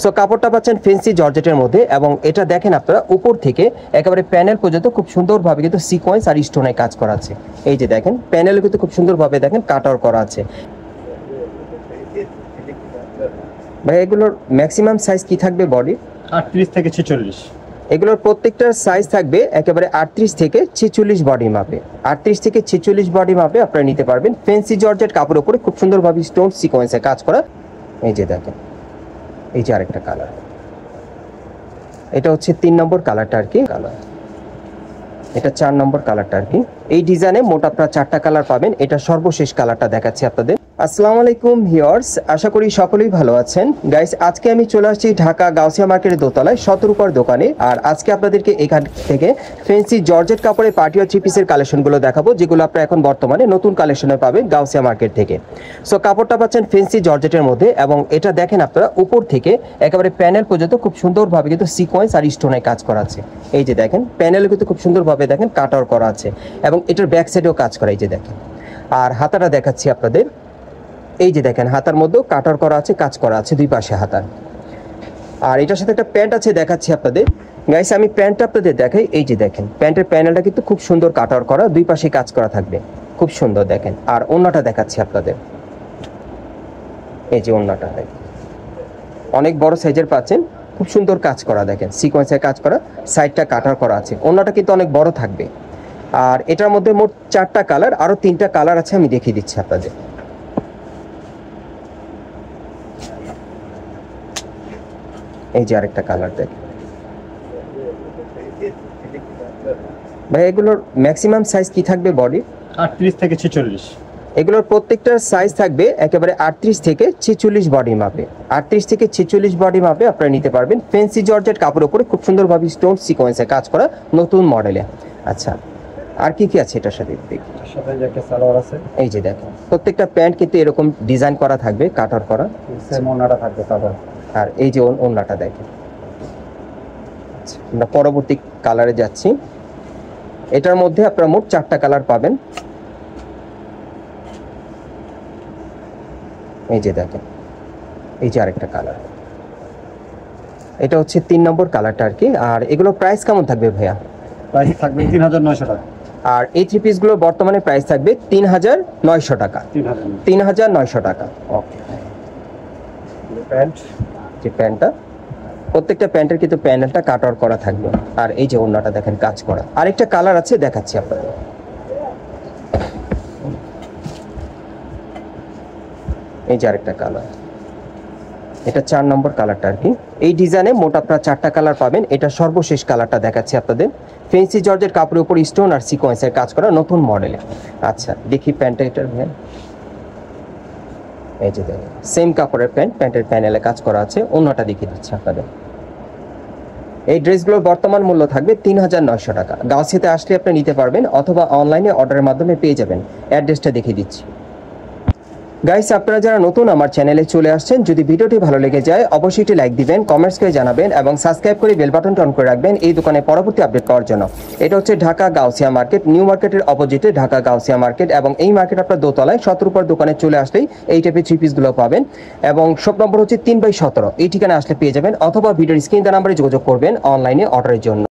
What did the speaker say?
So কাপড়টা পাচ্ছেন fancy জর্জেটের মধ্যে এবং এটা দেখেন আপনারা উপর থেকে একেবারে প্যানেল পর্যন্ত খুব সুন্দরভাবে কিন্তু সিকোয়েন্স আর স্টোনে কাজ করা আছে। এই যে দেখেন প্যানেলে কিন্তু খুব সুন্দরভাবে দেখেন কাট আউট করা আছে। ভাই এগুলোর ম্যাক্সিমাম সাইজ কি থাকবে বডি? 38 থেকে 46। এগুলোর প্রত্যেকটার সাইজ থাকবে একেবারে 38 থেকে 46 বডি মাপে। 38 থেকে 46 বডি মাপে আপনারা নিতে পারবেন। ফেন্সি জর্জেট কাপড়ের উপরে খুব সুন্দরভাবে স্টোন সিকোয়েন্সে কাজ করা। এই যে দেখেন, এই যে আরেকটা কালার, এটা হচ্ছে 3 নম্বর কালারটা আর কি, কালার এটা 4 নম্বর কালারটা আর কি। এই ডিজাইনে মোট আপনারা 4টা কালার পাবেন। এটা সর্বশেষ কালারটা দেখাচ্ছি আপনাদের। আসসালামু আলাইকুম ভিউয়ার্স, আশা করি সকলেই ভালো আছেন। গাইস আজকে আমি চলে আসছি ঢাকা গাউসিয়া মার্কেটের দোতলায় শতরূপার দোকানে। আর আজকে আপনাদেরকে এখান থেকে ফেন্সি জর্জেট কাপড়ে পার্টি আর থ্রি পিসের কালেকশনগুলো দেখাবো, যেগুলো আপনারা এখন বর্তমানে নতুন কালেকশনে পাবেন গাউসিয়া মার্কেট থেকে। সো কাপড়টা পাচ্ছেন ফেন্সি জর্জেটের মধ্যে এবং এটা দেখেন আপনারা উপর থেকে একেবারে প্যানেল পর্যন্ত খুব সুন্দরভাবে কিন্তু সিকোয়েন্স আর স্টোনে কাজ করা আছে। এই যে দেখেন প্যানেলে কিন্তু খুব সুন্দরভাবে দেখেন কাট আউট করা আছে এবং এটার ব্যাক সাইডেও কাজ করা। এই যে দেখেন, আর হাতাটা দেখাচ্ছি আপনাদের। এই যে দেখেন হাতার মধ্যেও কাটার করা আছে, কাজ করা আছে দুই পাশে হাতার। আর এটার সাথে একটা প্যান্ট আছে, দেখাচ্ছি আপনাদের। গাইস আমি প্যান্টটা আপনাদের দেখাই। এই যে দেখেন প্যান্টের প্যানেলটা কিন্তু খুব সুন্দর কাটার করা, দুই পাশে কাজ করা থাকবে, খুব সুন্দর দেখেন। আর ওড়নাটা দেখাচ্ছি আপনাদের। এই যে ওড়নাটা অনেক বড় সাইজের পাচ্ছেন, খুব সুন্দর কাজ করা, দেখেন সিকোয়েন্সের কাজ করা, সাইডটা কাটার করা আছে। ওড়নাটা কিন্তু অনেক বড় থাকবে। আর এটার মধ্যে মোট 4টা কালার, আরো 3টা কালার আছে, আমি দেখিয়ে দিচ্ছি আপনাদের। এই যে আরেকটা কালার দেখেন ভাই, এগুলোর ম্যাক্সিমাম সাইজ কি থাকবে বডি? 38 থেকে 46। এগুলোর প্রত্যেকটার সাইজ থাকবে একেবারে 38 থেকে 46 বডি মাপে। 38 থেকে 46 বডি মাপে আপনারা নিতে পারবেন। ফেন্সি জর্জেট কাপড়ের উপরে খুব সুন্দরভাবে স্টোন সিকোয়েন্সে কাজ করা নতুন মডেলে। আচ্ছা আর কি কি আছে এটার সাথে? সাথে যে একটা সালোয়ার আছে। এই যে দেখেন প্রত্যেকটা প্যান্ট কিন্তু এরকম ডিজাইন করা থাকবে, কাট আউট করা, সেম ওড়নাটা থাকবে সাদা। আর এই যে ওড়নাটা দেখেন। আমরা পরবর্তী কালারে যাচ্ছি। এটার মধ্যে আপনারা মোট 4টা কালার পাবেন। এই যে দেখেন, এই যে আরেকটা কালার, এটা হচ্ছে 3 নম্বর কালারটা আর কি। আর এগুলো প্রাইস কেমন থাকবে ভাইয়া? প্রাইস থাকবে 3900 টাকা। আর এই থ্রি পিসগুলো বর্তমানে প্রাইস থাকবে 3900 টাকা। 3900 টাকা। ওকে, প্যান্ট, যে প্যান্টটা প্রত্যেকটা প্যান্টের কিন্তু প্যানেলটা কাট আউট করা থাকবে। আর এই যে ওড়নাটা দেখেন কাজ করা। আরেকটা কালার আছে, দেখাচ্ছি আপনাদের। এই যে আরেকটা কালার, এটা 4 নম্বর কালারটা আর কি। এই ডিজাইনে মোট আপনারা 4টা কালার পাবেন। এটা সর্বশেষ কালারটা দেখাচ্ছি আপনাদের। ফেন্সি জর্জের কাপড়ের উপর স্টোন আর সিকোয়েন্সের কাজ করা নতুন মডেলে। আচ্ছা দেখি প্যান্টটা, এটার ভাই এই যে দেখেন সেম কাপড়ের প্যান্ট, প্যান্টের প্যানেলে কাজ করা আছে। ওড়নাটা দেখিয়ে দিচ্ছি আপনাদের। এই ড্রেসগুলোর বর্তমান মূল্য থাকবে 3900 টাকা। গাউসিয়াতে আসলে আপনি নিতে পারবেন অথবা অনলাইনে অর্ডারের মাধ্যমে পেয়ে যাবেন। অ্যাড্রেসটা দেখিয়ে দিচ্ছি। গাইস আপনারা যারা নতুন আমার চ্যানেলে চলে আসছেন, যদি ভিডিওটি ভালো লেগে যায় অবশ্যই একটি লাইক দিবেন, কমেন্টস করে জানাবেন এবং সাবস্ক্রাইব করে বেল বাটনটা অন করে রাখবেন এই দোকানে পরবর্তী আপডেট পাওয়ার জন্য। এটা হচ্ছে ঢাকা গাউসিয়া মার্কেট, নিউ মার্কেটের অপোজিটে ঢাকা গাউসিয়া মার্কেট। এবং এই মার্কেট আপনার দোতলায় শতরূপার দোকানে চলে আসলেই এই টাইপের থ্রি পিসগুলো পাবেন। এবং শপ নম্বর হচ্ছে 3/17। এই ঠিকানা আসলে পেয়ে যাবেন অথবা ভিডিওর স্ক্রিন নাম্বারে যোগাযোগ করবেন অনলাইনে অর্ডারের জন্য।